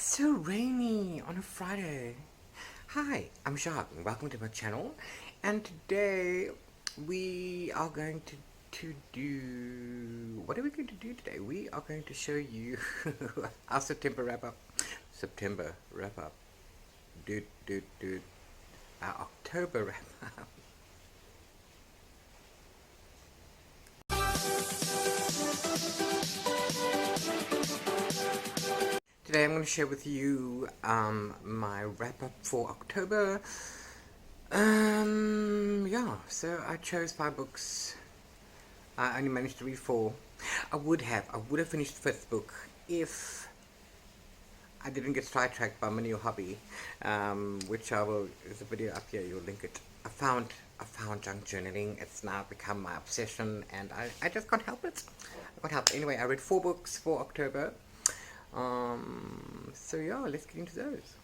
So rainy on a Friday. Hi, I'm Jacques and welcome to my channel. And today we are going to do... What are we going to do today? We are going to show you our September wrap-up. September wrap-up. Dude. Our October wrap-up. Today I'm going to share with you my wrap-up for October. Yeah, so I chose 5 books. I only managed to read 4. I would have finished the 5th book if I didn't get sidetracked by my new hobby, which I will, there's a video up here, you'll link it. I found junk journaling. It's now become my obsession and I just can't help it. I can't help it. Anyway, I read 4 books for October. So yeah, let's get into those.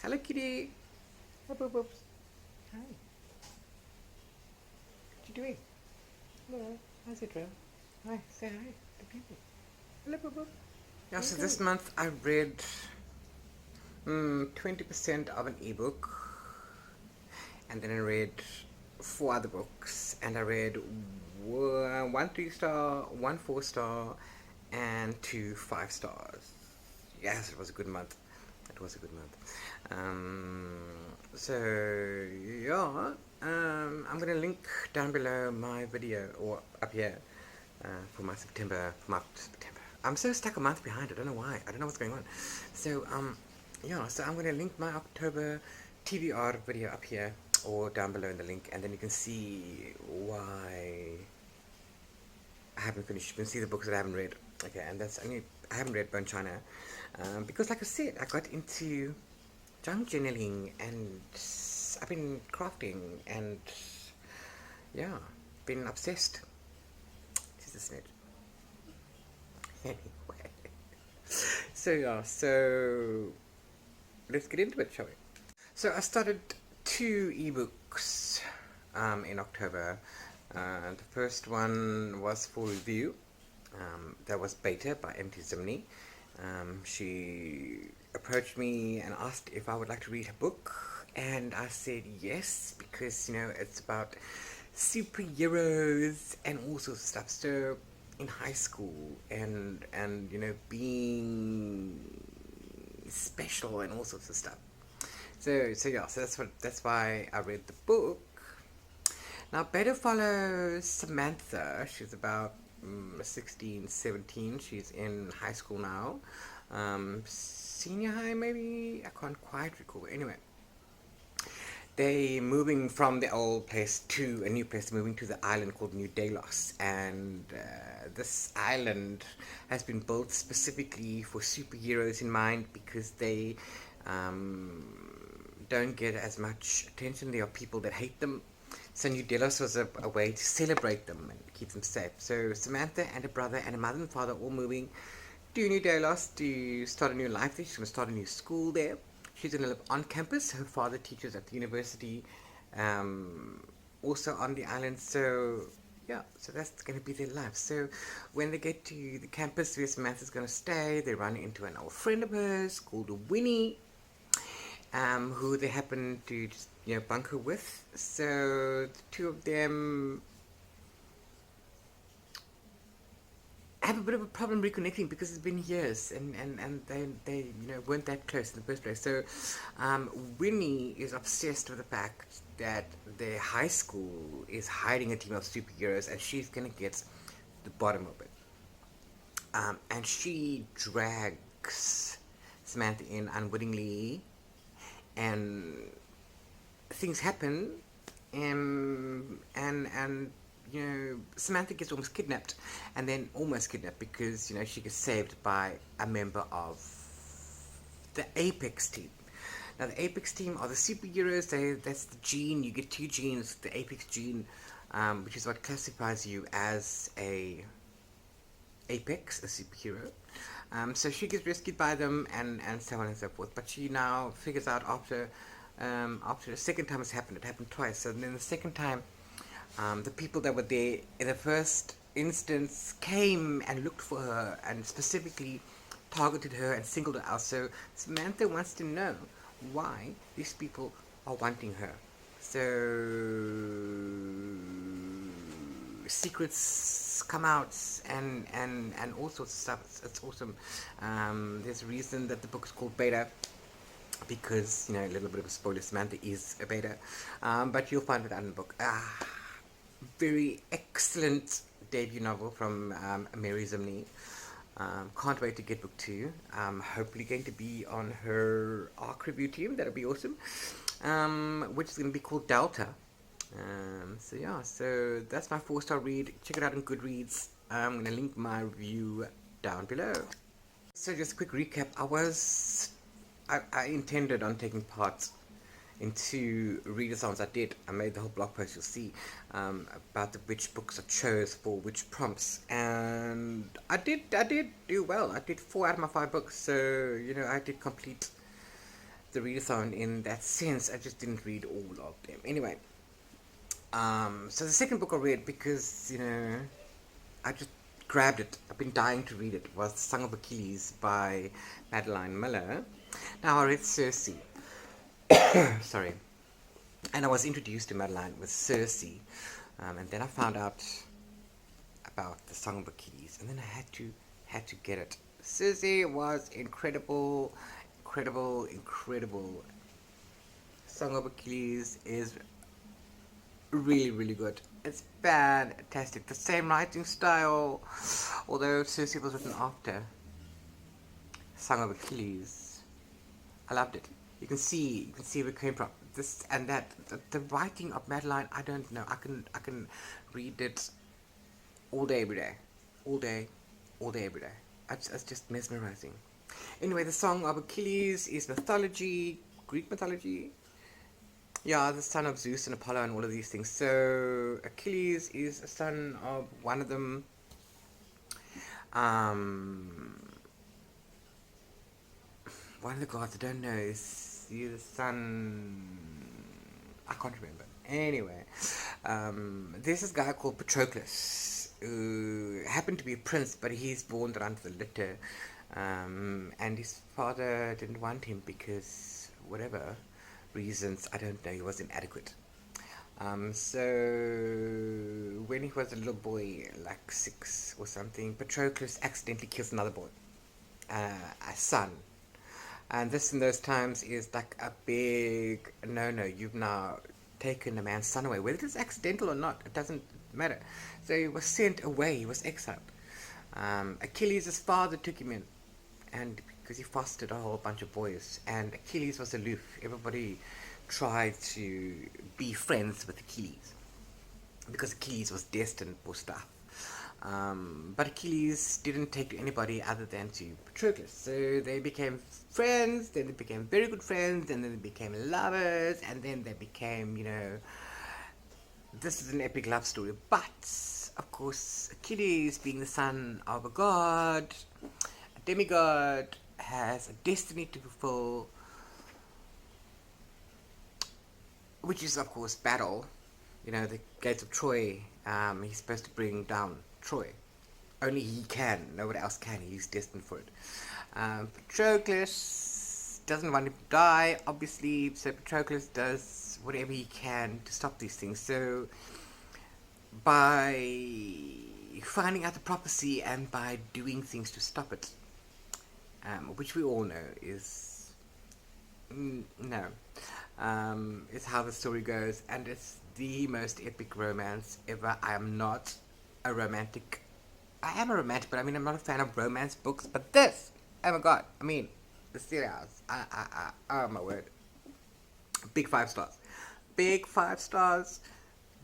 Hello kitty. Hi boop boops. Hi. What you doing? Hello. Hi Citra. Hi. Say hi to people. Hello boop boop. Yeah, so this month I read 20% of an ebook, and then I read 4 other books, and I read 1 3-star, 1 4-star, and 2 5 stars. Yes, it was a good month. It was a good month. So yeah, I'm gonna link down below my video, or up here, for my September. I'm so stuck a month behind. I don't know why. I don't know what's going on. So yeah, so I'm gonna link my October TBR video up here or down below in the link, and then you can see why I haven't finished. You can see the books that I haven't read. Okay, and that's only, I haven't read Bone China because, like I said, I got into junk journaling and I've been crafting and yeah, been obsessed. This is it. Anyway, so yeah, so let's get into it, shall we? So I started 2 ebooks in October. The first one was for review. That was Beta by MT Zimni. She approached me and asked if I would like to read her book, and I said yes, because you know it's about superheroes and all sorts of stuff. So in high school and you know, being special and all sorts of stuff. So yeah, so that's why I read the book. Now Beta follows Samantha. She's about 16, 17. She's in high school now. Senior high maybe? I can't quite recall. Anyway, they moving from the old place to a new place, moving to the island called New Delos. And this island has been built specifically for superheroes in mind, because they don't get as much attention. There are people that hate them. So New Delos was a way to celebrate them and keep them safe. So Samantha and her brother and her mother and father all moving to New Delos to start a new life there. She's going to start a new school there. She's going to live on campus. Her father teaches at the university, also on the island. So yeah, so that's going to be their life. So when they get to the campus where Samantha's going to stay, they run into an old friend of hers called Winnie, who they happen to just, you know, bunker with. So the 2 of them have a bit of a problem reconnecting because it's been years, and they you know, weren't that close in the first place. So Winnie is obsessed with the fact that their high school is hiding a team of superheroes, and she's gonna get the bottom of it. And she drags Samantha in unwittingly, and things happen, and you know, Samantha gets almost kidnapped, and then almost kidnapped because, you know, she gets saved by a member of the Apex team. Now the Apex team are the superheroes. That's the gene. You get 2 genes. The Apex gene, which is what classifies you as a Apex, a superhero. So she gets rescued by them, and so on and so forth. But she now figures out after the second time it's happened. It happened twice. So then the second time, the people that were there in the first instance came and looked for her, and specifically targeted her and singled her out. So Samantha wants to know why these people are wanting her. So secrets come out and all sorts of stuff. It's awesome. There's a reason that the book is called Beta, because, you know, a little bit of a spoiler, Samantha is a beta, but you'll find it out in the book. Very excellent debut novel from Mary Zimney. Can't wait to get book 2. Hopefully going to be on her ARC review team. That'll be awesome. Which is going to be called Delta. So yeah, so that's my 4-star read. Check it out on Goodreads. I'm going to link my review down below. So just a quick recap. I intended on taking part in 2 readathons. I did. I made the whole blog post, you'll see, about which books I chose for which prompts, and I did do well. I did 4 out of my 5 books, so, you know, I did complete the readathon in that sense. I just didn't read all of them. Anyway, so the second book I read, because, you know, I just grabbed it. I've been dying to read it. Was Song of Achilles by Madeline Miller. Now I read Circe. Sorry. And I was introduced to Madeline with Circe. And then I found out about the Song of Achilles. And then I had to get it. Circe was incredible. Song of Achilles is really, really good. It's fantastic. The same writing style, although Circe was written after Song of Achilles. I loved it. You can see where it came from. This and that. The writing of Madeline, I don't know. I can read it all day, every day, every day. It's just mesmerizing. Anyway, the Song of Achilles is mythology, Greek mythology. Yeah, the son of Zeus and Apollo and all of these things. So Achilles is a son of one of them. One of the gods, I don't know, is the son, I can't remember. Anyway, there's this guy called Patroclus, who happened to be a prince, but he's born under the litter, and his father didn't want him because, whatever reasons, I don't know, he was inadequate. So when he was a little boy, like 6 or something, Patroclus accidentally kills another boy, a son. And this in those times is like a big no-no. You've now taken a man's son away. Whether it's accidental or not, it doesn't matter. So he was sent away. He was exiled. Achilles' father took him in, and because he fostered a whole bunch of boys. And Achilles was aloof. Everybody tried to be friends with Achilles, because Achilles was destined for stuff. But Achilles didn't take to anybody other than to Patroclus. So they became friends, then they became very good friends, and then they became lovers, and then they became, you know, this is an epic love story. But, of course, Achilles, being the son of a god, a demigod, has a destiny to fulfill, which is, of course, battle. You know, the gates of Troy. He's supposed to bring down Troy. Only he can. Nobody else can. He's destined for it. Patroclus doesn't want him to die, obviously, so Patroclus does whatever he can to stop these things. So, by finding out the prophecy and by doing things to stop it, which we all know is no, is how the story goes, and it's the most epic romance ever. I am not a romantic. I am a romantic, but I mean, I'm not a fan of romance books. But this, oh my god, I mean, the series, oh my word, big 5 stars, big 5 stars.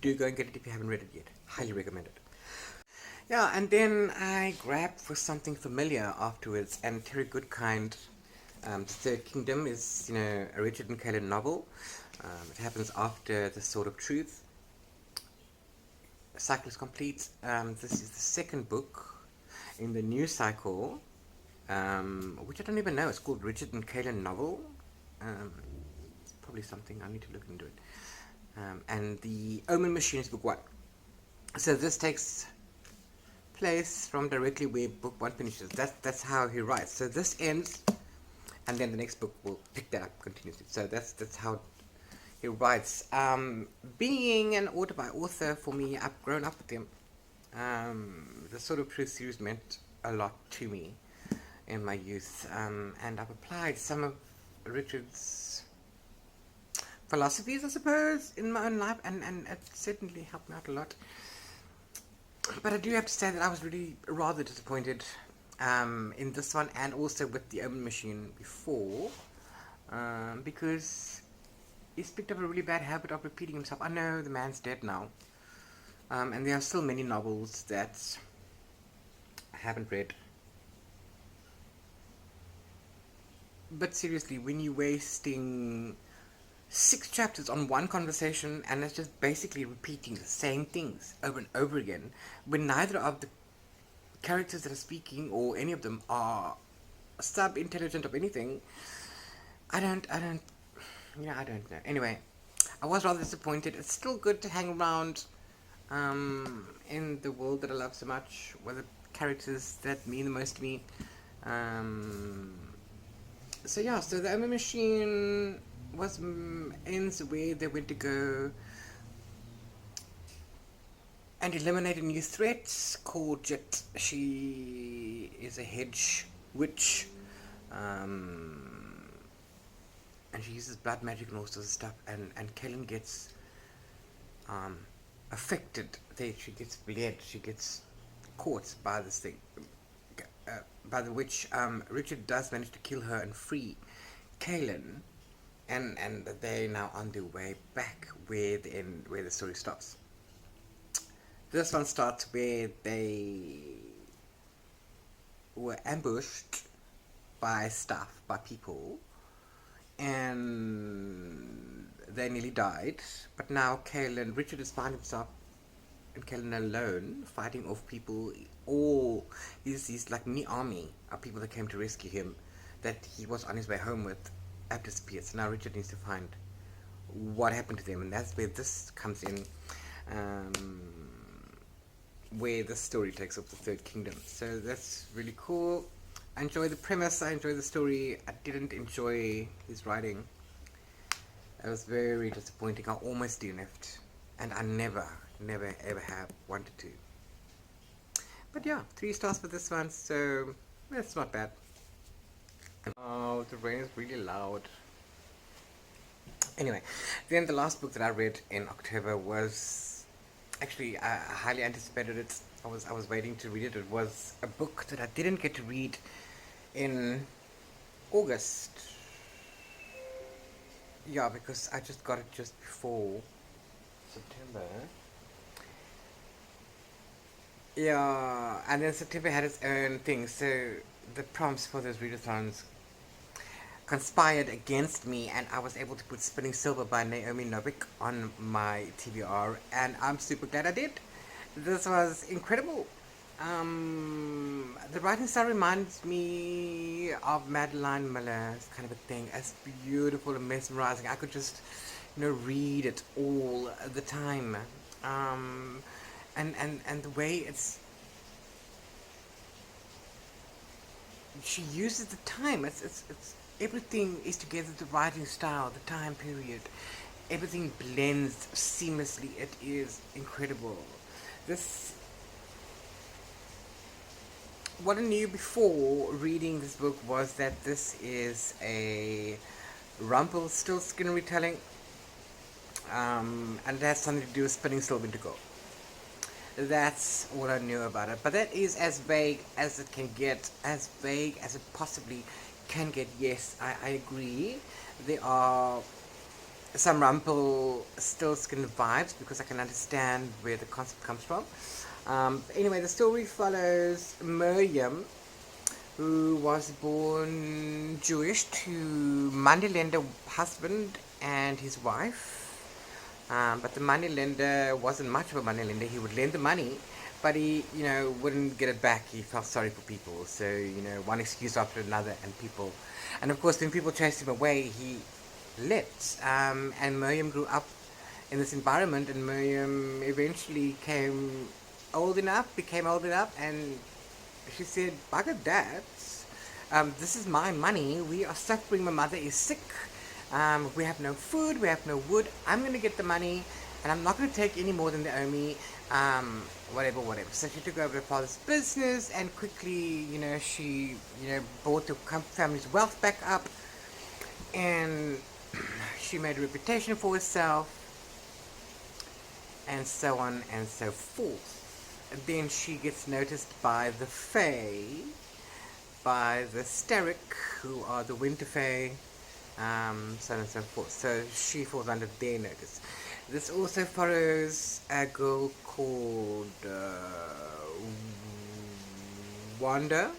Do go and get it if you haven't read it yet. Highly recommend it. Yeah, and then I grabbed for something familiar afterwards, and Terry Goodkind. The Third Kingdom is, you know, a Richard and Kaelin novel. It happens after The Sword of Truth. The cycle is complete. This is the second book in the new cycle, which I don't even know. It's called Richard and Kaelin novel. It's probably something I need to look into it. And the Omen Machine is book 1. So this takes place from directly where book one finishes. That's how he writes. So this ends, and then the next book will pick that up continuously. So that's how he writes. Being an author by author, for me, I've grown up with him. The Sort of Truth series meant a lot to me in my youth, and I've applied some of Richard's philosophies, I suppose, in my own life, and it certainly helped me out a lot. But I do have to say that I was really rather disappointed in this one, and also with the Omen Machine before, because he's picked up a really bad habit of repeating himself. I know the man's dead now, and there are still many novels that I haven't read. But seriously, when you're wasting 6 chapters on one conversation and it's just basically repeating the same things over and over again, when neither of the characters that are speaking or any of them are sub-intelligent of anything, I don't know. Anyway, I was rather disappointed. It's still good to hang around in the world that I love so much, with the characters that mean the most to me. So the Omen Machine ends where they went to go and eliminate a new threat called Jet. She is a hedge witch, and she uses blood magic and all sorts of stuff, and Kellen gets affected. She gets bled, she gets caught by this thing, by the witch. Richard does manage to kill her and free Kaelin, and they're now on their way back where the story stops. This one starts where they were ambushed by people, and they nearly died. But now Richard has found himself and Kaelin alone, fighting off people. All he's like mini army of people that came to rescue him, that he was on his way home with, have disappeared. So now Richard needs to find what happened to them, and that's where this comes in, where the story takes up the Third Kingdom. So that's really cool. I enjoy the premise, I enjoy the story. I didn't enjoy his writing. It was very disappointing. I almost DNF'd, and I never ever have wanted to. But yeah, 3 stars for this one, so that's not bad. Oh, the rain is really loud. Anyway, then the last book that I read in October was, actually, I highly anticipated it. I was waiting to read it. It was a book that I didn't get to read in August. Yeah, because I just got it just before September. Yeah, and then September had its own thing, so the prompts for those readathons conspired against me, and I was able to put Spinning Silver by Naomi Novik on my TBR, and I'm super glad I did. This was incredible. The writing style reminds me of Madeline Miller's kind of a thing. It's beautiful and mesmerizing. I could just, read it all the time. And the way she uses the time. It's everything is together. The writing style, the time period, everything blends seamlessly. It is incredible. What I knew before reading this book was that this is a Rumpelstiltskin retelling, and it has something to do with spinning silver into gold. That's all I knew about it. But that is as vague as it can get, as vague as it possibly can get. Yes, I agree. There are some Rumpelstiltskin vibes, because I can understand where the concept comes from. Anyway, the story follows Miriam, who was born Jewish to moneylender husband and his wife. But the moneylender wasn't much of a moneylender. He would lend the money, but he, wouldn't get it back. He felt sorry for people. So, one excuse after another, and of course, when people chased him away, he left. And Miriam grew up in this environment, and Miriam eventually came became old enough, and she said, "Bugger that! This is my money. We are suffering. My mother is sick. We have no food. We have no wood. I'm gonna get the money, and I'm not gonna take any more than they owe me. Whatever, whatever." So she took over her father's business, and quickly, she, brought the family's wealth back up, and she made a reputation for herself, and so on and so forth. And then she gets noticed by the Fae, by the Steric, who are the Winter Fae, so on and so forth. So she falls under their notice. This also follows a girl called Wanda.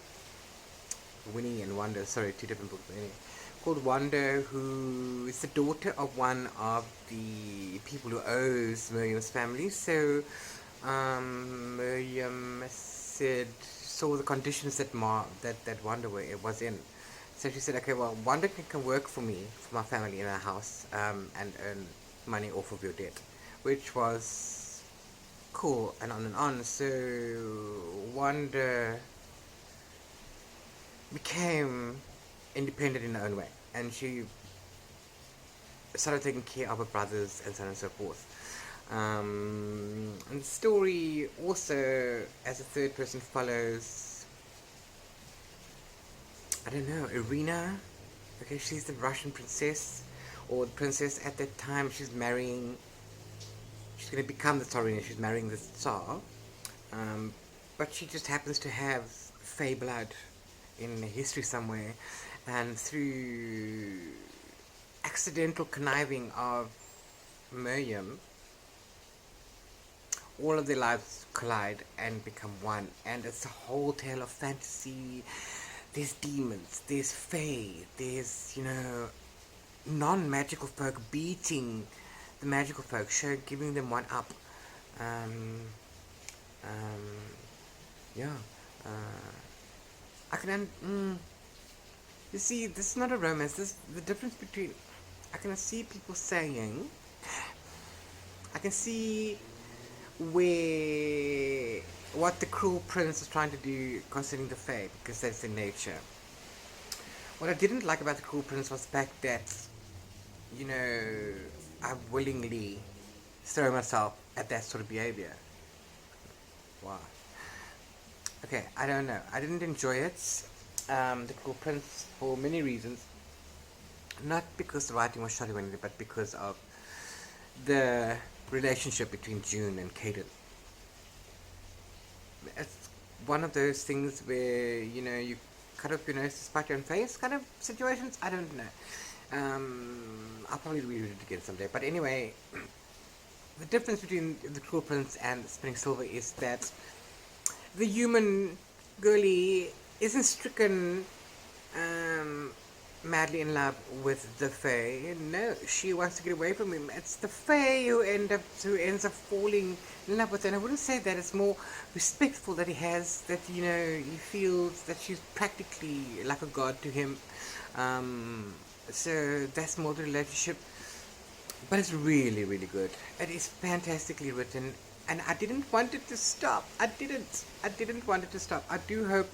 Winnie and Wanda, sorry, two different books, but anyway. Called Wanda, who is the daughter of one of the people who owes Miriam's family. So Miriam saw the conditions that Wanda was in. So she said, okay, well, Wanda can work for me, for my family in our house, and earn money off of your debt, which was cool, and on and on. So Wanda became independent in her own way, and she started taking care of her brothers, and so on and so forth. And the story also, as a third person, follows, I don't know, Irina. Okay, she's the Russian princess, or the princess at that time. She's going to become the Tsarina. She's marrying the Tsar, but she just happens to have Fey blood in history somewhere, and through accidental conniving of Miriam, all of their lives collide and become one, and it's a whole tale of fantasy. There's demons, there's fae, there's, non-magical folk beating the magical folk, giving them one up. Yeah. You see, this is not a romance. The difference between, I can see people saying, I can see what the cruel prince is trying to do concerning the fae, because that's in nature. What I didn't like about the cruel prince was the fact that, I willingly throw myself at that sort of behavior. Wow. Okay, I don't know. I didn't enjoy it, the Cruel Prince, for many reasons. Not because the writing was shoddy or anything, but because of the relationship between June and Caden. It's one of those things where, you cut off your nose to spite your own face kind of situations. I don't know. I'll probably read it again someday. But anyway, the difference between the Cruel Prince and Spinning Silver is that the human girlie isn't stricken madly in love with the Fae. No, she wants to get away from him. It's the Fae who ends up falling in love with her. And I wouldn't say that. It's more respectful that he feels that she's practically like a god to him. So that's more the relationship. But it's really, really good. It is fantastically written. And I didn't want it to stop. I didn't want it to stop. I do hope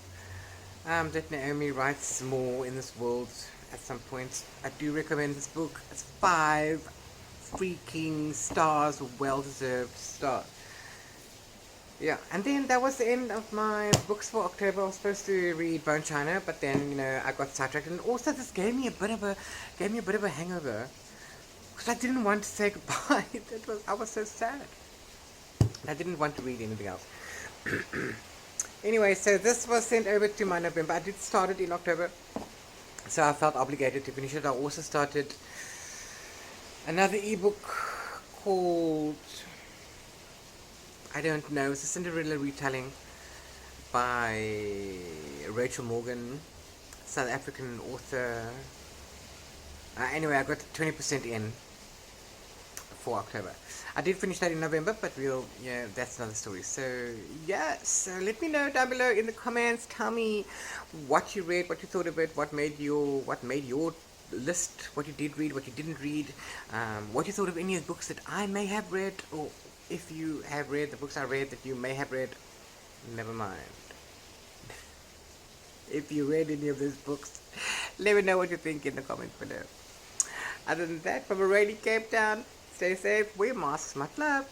that Naomi writes more in this world at some point. I do recommend this book. It's 5 freaking stars, well-deserved stars. Yeah, and then that was the end of my books for October. I was supposed to read Bone China, but then I got sidetracked, and also this gave me a bit of a hangover, because I didn't want to say goodbye. I was so sad. I didn't want to read anything else. Anyway, so this was sent over to my November. I did start it in October, so I felt obligated to finish it. I also started another ebook called, I don't know, it's a Cinderella retelling by Rachel Morgan, South African author. Anyway, I got 20% in for October. I did finish that in November, but that's another story. So let me know down below in the comments. Tell me what you read, what you thought of it, what made your list, what you did read, what you didn't read, what you thought of any of the books that I may have read, or If you have read the books I read that you may have read, never mind. If you read any of these books, let me know what you think in the comments below. Other than that, from a rainy Cape Town, stay safe, wear masks, much love.